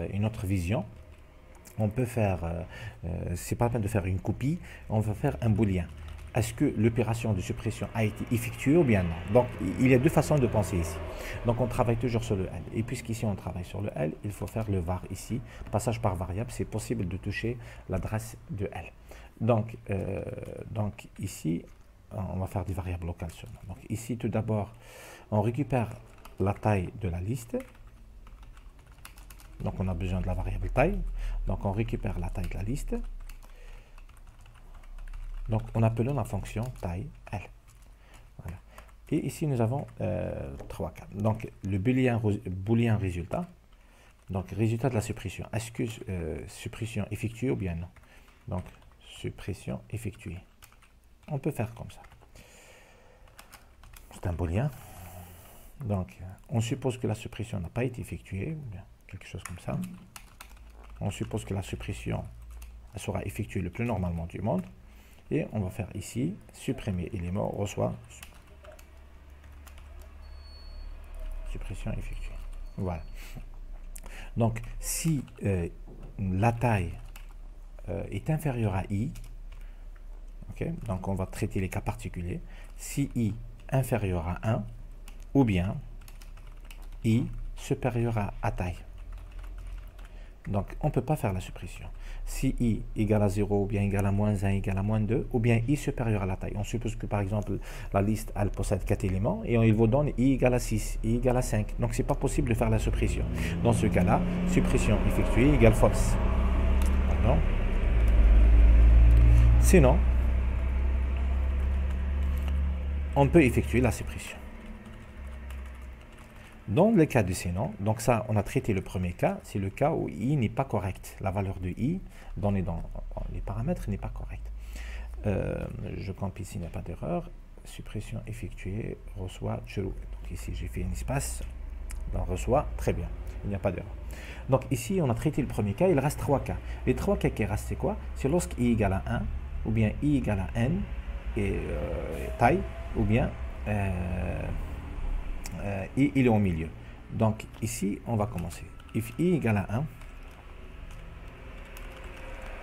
une autre vision. On peut faire, c'est pas la peine de faire une copie, on va faire un booléen. Est-ce que l'opération de suppression a été effectuée ou bien non? Donc, il y a deux façons de penser ici. Donc, on travaille toujours sur le L. Et puisqu'ici, on travaille sur le L, il faut faire le var ici. Passage par variable, c'est possible de toucher l'adresse de L. Donc ici, on va faire des variables locales seulement. Donc, ici, tout d'abord, on récupère la taille de la liste. Donc, on a besoin de la variable taille. Donc, on récupère la taille de la liste. Donc, on appelle la fonction taille L. Voilà. Et ici, nous avons 3 cas. Donc, le booléen résultat. Donc, résultat de la suppression. Est-ce que suppression effectuée ou bien non? Donc, suppression effectuée. On peut faire comme ça. C'est un booléen. Donc, on suppose que la suppression n'a pas été effectuée. Quelque chose comme ça. On suppose que la suppression sera effectuée le plus normalement du monde. Et on va faire ici, supprimer élément, reçoit suppression effectuée. Voilà. Donc, si la taille est inférieure à i, okay, donc on va traiter les cas particuliers. Si i inférieur à 1, ou bien i supérieur à taille. Donc, on ne peut pas faire la suppression. Si i égale à 0, ou bien égale à moins 1, égale à moins 2, ou bien i supérieur à la taille. On suppose que, par exemple, la liste, elle possède 4 éléments, et il vous donne i égale à 6, i égale à 5. Donc, ce n'est pas possible de faire la suppression. Dans ce cas-là, suppression effectuée égale false. Pardon. Sinon, on peut effectuer la suppression. Dans le cas de sinon, donc ça, on a traité le premier cas, c'est le cas où i n'est pas correct. La valeur de i donnée dans les paramètres n'est pas correcte. Je compile s'il n'y a pas d'erreur. Suppression effectuée, reçoit true. Donc ici, j'ai fait un espace, on reçoit, très bien, il n'y a pas d'erreur. Donc ici, on a traité le premier cas, il reste 3 cas. Les 3 cas qui restent, c'est quoi? C'est lorsque i égale à 1, ou bien i égale à n, et taille, ou bien et il est au milieu. Donc ici, on va commencer. If i égale à 1,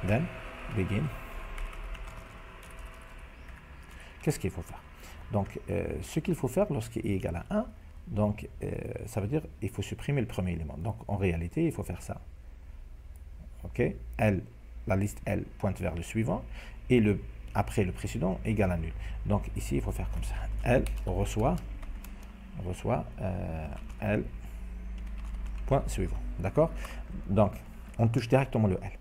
then begin. Qu'est-ce qu'il faut faire? Donc, ce qu'il faut faire lorsqu'il est égal à 1, donc, ça veut dire qu'il faut supprimer le premier élément. Donc, en réalité, il faut faire ça. OK? L, la liste L pointe vers le suivant, et après le précédent égal à nul. Donc, ici, il faut faire comme ça. L reçoit L point suivant. D'accord? Donc, on touche directement le L.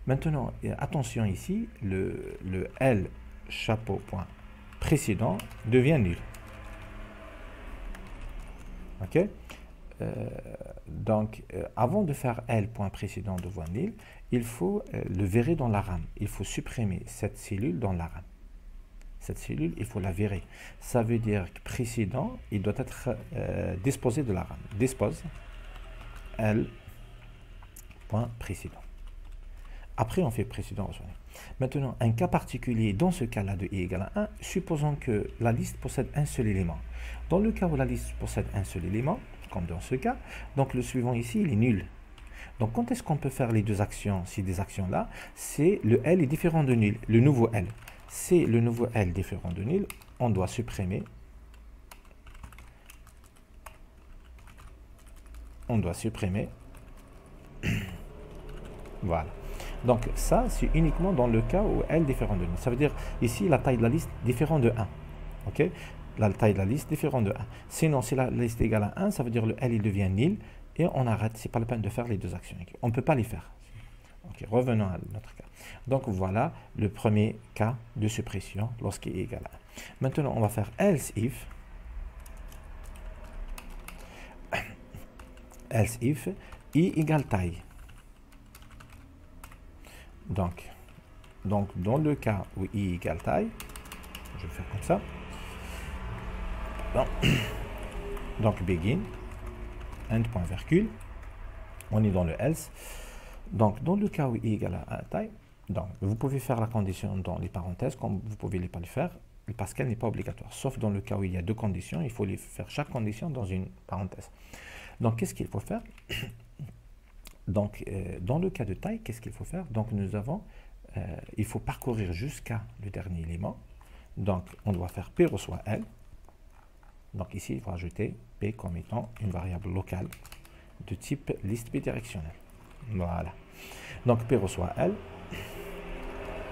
Maintenant, attention ici, le L chapeau point précédent devient nul. OK? Donc, avant de faire L point précédent devient nul, il faut le virer dans la RAM. Il faut supprimer cette cellule dans la RAM. Cette cellule, il faut la virer. Ça veut dire que précédent, il doit être disposé de la RAM. Dispose L point précédent. Après, on fait précédent reçu. Maintenant, un cas particulier, dans ce cas-là de i égale à 1, supposons que la liste possède un seul élément. Dans le cas où la liste possède un seul élément, comme dans ce cas, donc le suivant ici, il est nul. Donc, quand est-ce qu'on peut faire les deux actions? Ces deux actions-là, c'est le L est différent de nul, le nouveau L. C'est le nouveau L différent de nul, on doit supprimer. On doit supprimer. Voilà. Donc ça, c'est uniquement dans le cas où L différent de nul. Ça veut dire ici la taille de la liste différent de 1. OK? La taille de la liste différent de 1. Sinon, si la liste est égale à 1, ça veut dire le L il devient nul et on arrête. C'est pas la peine de faire les deux actions. On ne peut pas les faire. OK, revenons à notre cas. Donc voilà le premier cas de suppression lorsqu'il est égal à 1. Maintenant, on va faire else if. Else if i égale taille. Donc, dans le cas où i égale taille, je vais faire comme ça. Bon. Donc, begin, end point virgule, on est dans le else. Donc, dans le cas où i égale à taille, donc, vous pouvez faire la condition dans les parenthèses, comme vous pouvez ne pas le faire, parce qu'elle n'est pas obligatoire. Sauf dans le cas où il y a deux conditions, il faut les faire chaque condition dans une parenthèse. Donc, qu'est-ce qu'il faut faire? Donc, dans le cas de taille, qu'est-ce qu'il faut faire? Donc, il faut parcourir jusqu'à le dernier élément. Donc, on doit faire P reçoit L. Donc, ici, il faut ajouter P comme étant une variable locale de type liste bidirectionnelle. Voilà. Donc, P reçoit L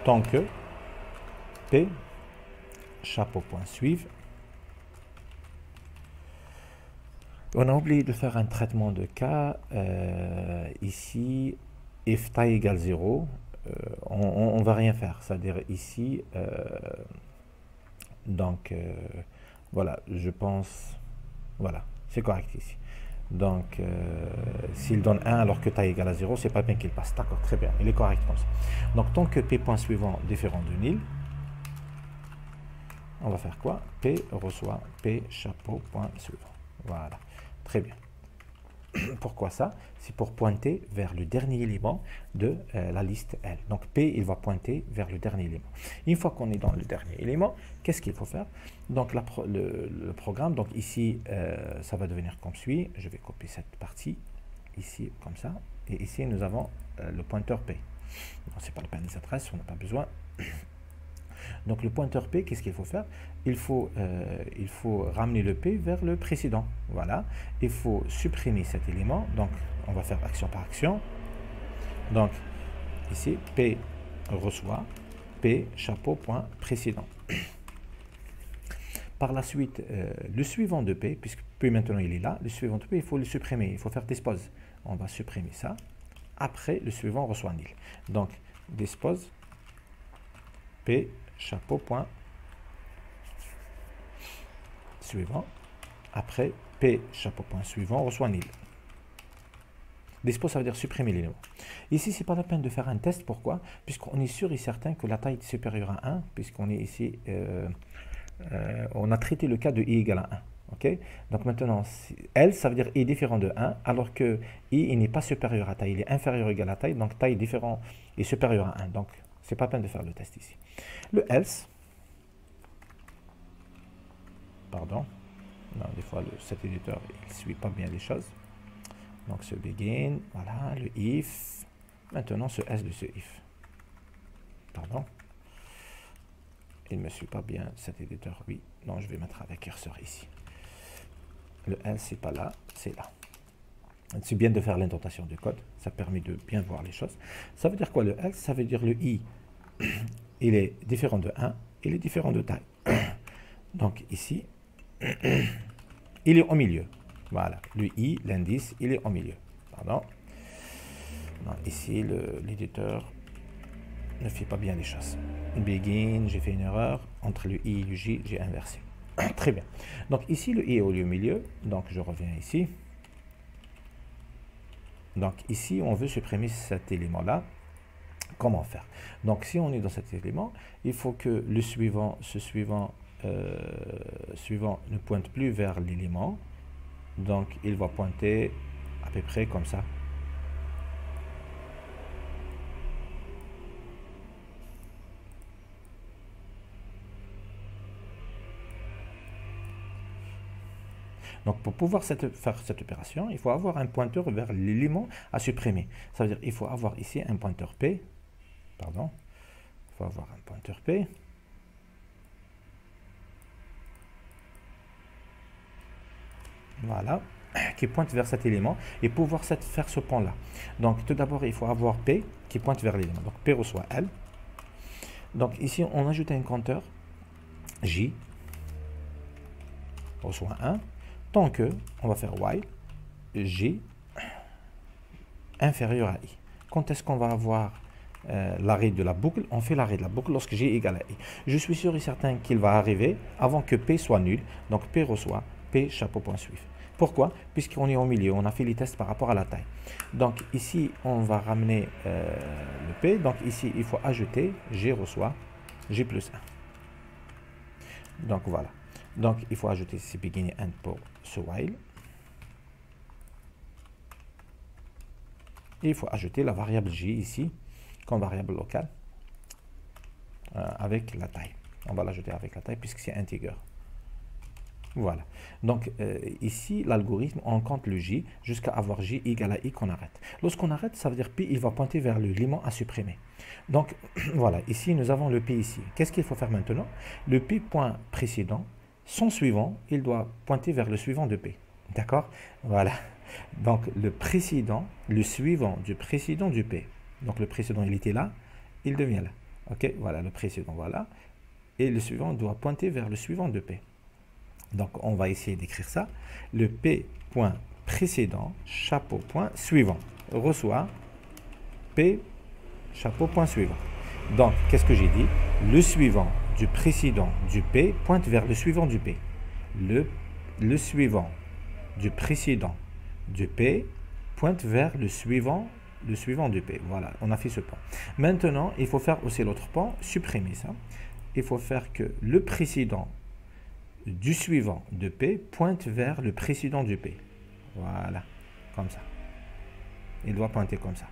tant que P chapeau.suive. On a oublié de faire un traitement de cas. Ici, if taille égale 0, on ne va rien faire. C'est-à-dire ici, voilà, je pense, voilà, c'est correct ici. Donc, s'il donne 1 alors que taille égale à 0, c'est pas bien qu'il passe. D'accord, très bien, il est correct comme ça. Donc, tant que P point suivant différent de nil, on va faire quoi? P reçoit P chapeau point suivant. Voilà, très bien. Pourquoi ça? C'est pour pointer vers le dernier élément de la liste L. Donc P, il va pointer vers le dernier élément. Une fois qu'on est dans le dernier élément, qu'est-ce qu'il faut faire? Donc le programme, donc ici, ça va devenir comme suit. Je vais copier cette partie, ici, comme ça. Et ici, nous avons le pointeur P. Ce n'est pas la peine des adresses, on n'a pas besoin. Donc le pointeur P, qu'est-ce qu'il faut faire? Il faut ramener le P vers le précédent. Voilà. Il faut supprimer cet élément. Donc on va faire action par action. Donc ici, P reçoit P chapeau point précédent. Par la suite, le suivant de P, puisque P maintenant il est là, le suivant de P, il faut le supprimer. Il faut faire dispose. On va supprimer ça. Après, le suivant reçoit nil. Donc dispose P chapeau point suivant. Après, P chapeau point suivant reçoit nil. Dispose, ça veut dire supprimer l'élément. Ici, c'est pas la peine de faire un test. Pourquoi? Puisqu'on est sûr et certain que la taille est supérieure à 1, puisqu'on est ici, on a traité le cas de i égale à 1. Okay? Donc maintenant, L, ça veut dire i différent de 1, alors que i il n'est pas supérieur à taille, il est inférieur ou égal à taille, donc taille différent est supérieur à 1. Donc, c'est pas la peine de faire le test ici. Le else, pardon, non, des fois cet éditeur il ne suit pas bien les choses. Donc ce begin, voilà, le if, maintenant ce else de ce if. Pardon, il ne me suit pas bien cet éditeur, oui. Non, je vais mettre avec curseur ici. Le else, c'est pas là, c'est là. C'est bien de faire l'indentation du code, ça permet de bien voir les choses. Ça veut dire quoi le else? Ça veut dire le i, il est différent de 1, il est différent de taille. Donc ici, il est au milieu. Voilà, le i, l'indice, il est au milieu. Pardon. Non, ici, l'éditeur ne fait pas bien les choses. Begin, j'ai fait une erreur. Entre le i et le j, j'ai inversé. Très bien. Donc ici, le i est au milieu. Donc je reviens ici. Donc ici, on veut supprimer cet élément-là. Comment faire? Donc si on est dans cet élément, il faut que le suivant ne pointe plus vers l'élément. Donc il va pointer à peu près comme ça. Donc pour pouvoir faire cette opération, il faut avoir un pointeur vers l'élément à supprimer. Ça veut dire qu'il faut avoir ici un pointeur P. Pardon. Il faut avoir un pointeur P. Voilà, qui pointe vers cet élément et pouvoir faire ce point-là. Donc tout d'abord, il faut avoir P qui pointe vers l'élément. Donc P reçoit L. Donc ici, on ajoute un compteur J reçoit 1. Tant que, on va faire while, J inférieur à I. Quand est-ce qu'on va avoir l'arrêt de la boucle? On fait l'arrêt de la boucle lorsque J égale à I. Je suis sûr et certain qu'il va arriver avant que P soit nul. Donc P reçoit P chapeau.suive. Pourquoi? Puisqu'on est au milieu, on a fait les tests par rapport à la taille. Donc ici, on va ramener le P. Donc ici, il faut ajouter G reçoit G plus 1. Donc voilà. Donc il faut ajouter ici beginning end pour ce while. Et il faut ajouter la variable J ici comme variable locale avec la taille. On va l'ajouter avec la taille puisque c'est integer. Voilà. Donc, ici, l'algorithme, on compte le J jusqu'à avoir J égale à I qu'on arrête. Lorsqu'on arrête, ça veut dire Pi, il va pointer vers l'élément à supprimer. Donc, voilà. Ici, nous avons le Pi ici. Qu'est-ce qu'il faut faire maintenant? Le Pi point précédent, son suivant, il doit pointer vers le suivant de P. D'accord? Voilà. Donc, le suivant du précédent du P. Donc, le précédent, il était là, il devient là. OK? Voilà, le précédent, voilà. Et le suivant doit pointer vers le suivant de P. Donc, on va essayer d'écrire ça. Le P point précédent, chapeau point suivant, reçoit P chapeau point suivant. Donc, qu'est-ce que j'ai dit? Le suivant du précédent du P pointe vers le suivant du P. Le suivant du précédent du P pointe vers le suivant du P. Voilà, on a fait ce point. Maintenant, il faut faire aussi l'autre point, supprimer ça. Il faut faire que le précédent du suivant de P pointe vers le précédent du P. Voilà, comme ça. Il doit pointer comme ça.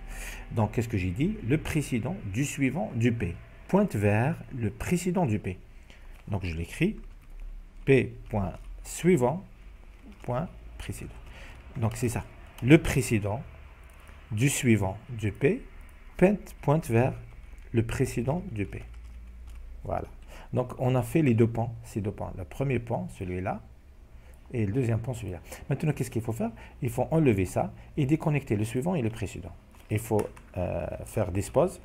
Donc, qu'est-ce que j'ai dit? Le précédent du suivant du P pointe vers le précédent du P. Donc, je l'écris. P point suivant point précédent. Donc, c'est ça. Le précédent du suivant du P pointe vers le précédent du P. Voilà. Donc, on a fait les deux pans, ces deux pans. Le premier pan, celui-là, et le deuxième pan, celui-là. Maintenant, qu'est-ce qu'il faut faire? Il faut enlever ça et déconnecter le suivant et le précédent. Il faut faire dispose.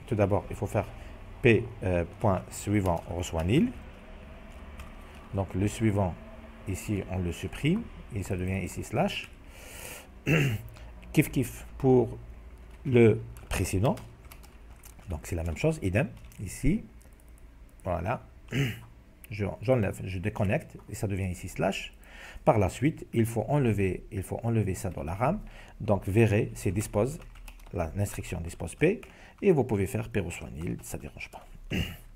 Tout d'abord, il faut faire P point suivant reçoit nil. Donc, le suivant, ici, on le supprime et ça devient ici slash. Kiff pour le précédent. Donc, c'est la même chose, idem, ici, voilà, j'enlève, je déconnecte, et ça devient ici slash. Par la suite, il faut enlever ça dans la RAM. Donc, verrez, c'est dispose, l'instruction dispose P, et vous pouvez faire P reçoit nil, ça ne dérange pas.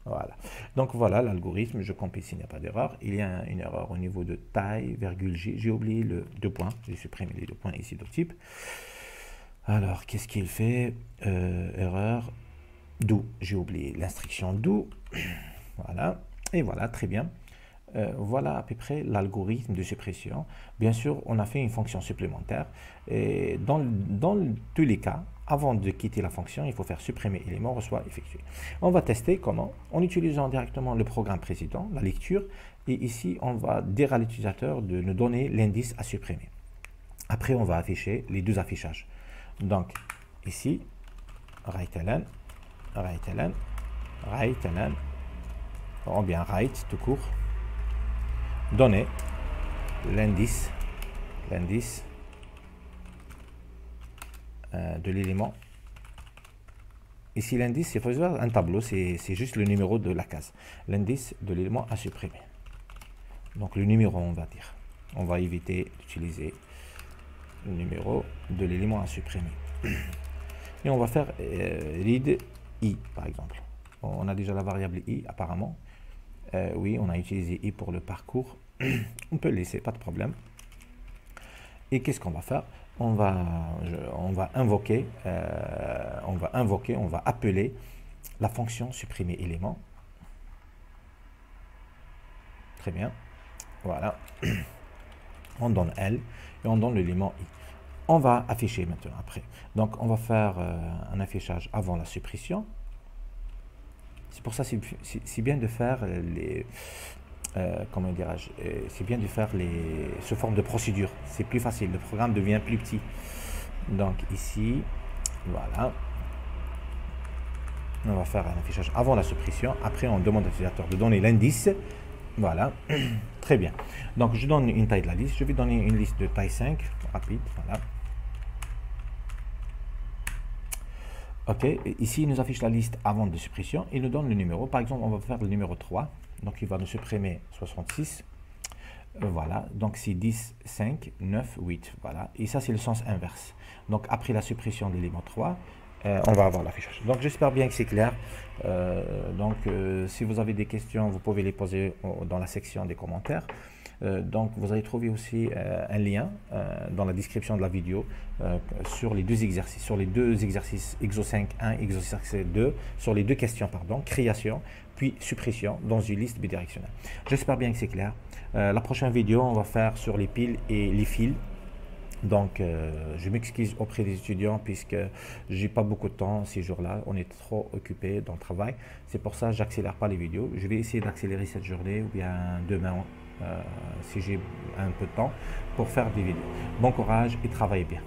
Voilà. Donc, voilà l'algorithme, je compile s'il n'y a pas d'erreur. Il y a une erreur au niveau de taille, virgule J, j'ai oublié le deux points, j'ai supprimé les 2 points ici de type. Alors, qu'est-ce qu'il fait? Erreur. Do, j'ai oublié l'instruction do. Voilà, et voilà, très bien. Voilà à peu près l'algorithme de suppression. Bien sûr, on a fait une fonction supplémentaire. Et dans tous les cas, avant de quitter la fonction, il faut faire supprimer élément, reçoit, effectuer. On va tester comment? En utilisant directement le programme précédent, la lecture. Et ici, on va dire à l'utilisateur de nous donner l'indice à supprimer. Après, on va afficher les deux affichages. Donc, ici, write-ln, ou bien write tout court, donner l'indice de l'élément. Ici, l'indice, il faut voir un tableau, c'est juste le numéro de la case. L'indice de l'élément à supprimer. Donc, le numéro, on va dire. On va éviter d'utiliser le numéro de l'élément à supprimer. Et on va faire read I, par exemple. On a déjà la variable I, apparemment. Oui, on a utilisé I pour le parcours. On peut le laisser, pas de problème. Et qu'est-ce qu'on va faire? On va appeler la fonction supprimer élément. Très bien. Voilà. On donne L et on donne l'élément I. On va afficher maintenant après. Donc, on va faire un affichage avant la suppression. C'est pour ça que c'est bien de faire les... comment dirais-je? C'est bien de faire sous forme de procédure. C'est plus facile. Le programme devient plus petit. Donc, ici, voilà. On va faire un affichage avant la suppression. Après, on demande à l'utilisateur de donner l'indice. Voilà. Très bien. Donc, je donne une taille de la liste. Je vais donner une liste de taille 5. Rapide. Voilà. OK, ici, il nous affiche la liste avant de suppression. Il nous donne le numéro. Par exemple, on va faire le numéro 3. Donc, il va nous supprimer 66. Voilà, donc c'est 10, 5, 9, 8. Voilà, et ça, c'est le sens inverse. Donc, après la suppression de l'élément 3, on va avoir l'affichage. Donc, j'espère bien que c'est clair. Si vous avez des questions, vous pouvez les poser dans la section des commentaires. Donc vous allez trouver aussi un lien dans la description de la vidéo sur les deux exercices exo 5.1, exo 5.2, sur les deux questions, pardon, création puis suppression dans une liste bidirectionnelle. J'espère bien que c'est clair. La prochaine vidéo, on va faire sur les piles et les fils. Donc, je m'excuse auprès des étudiants puisque j'ai pas beaucoup de temps ces jours-là. On est trop occupé dans le travail. C'est pour ça que j'accélère pas les vidéos. Je vais essayer d'accélérer cette journée ou bien demain si j'ai un peu de temps pour faire des vidéos. Bon courage et travaillez bien.